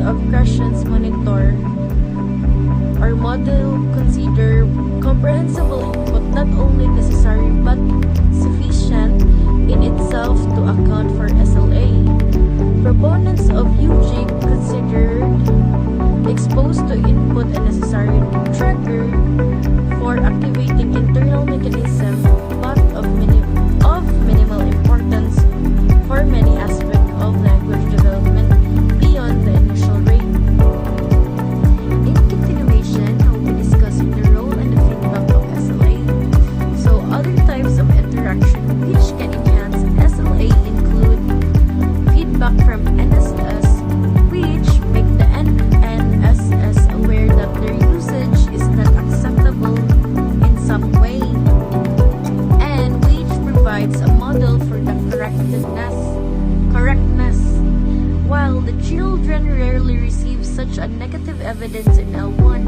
of questions monitor or model consider comprehensible input not only necessary but sufficient in itself to account for SLA. Proponents of UG considered exposed to input a necessary trigger for activating internal mechanism but of minimal importance for many aspects of language development beyond the initial rate. In continuation, I will be discussing the role and the feedback of SLA. So other types of interaction which can enhance SLA include feedback from NSS, which make the NSS aware that their usage is not acceptable in some way, and which provides a model for the correctness, while the children rarely receive such a negative evidence in L1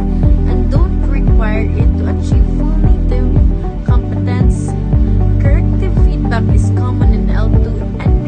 and don't require it to achieve full native competence. Corrective feedback is common in L2 and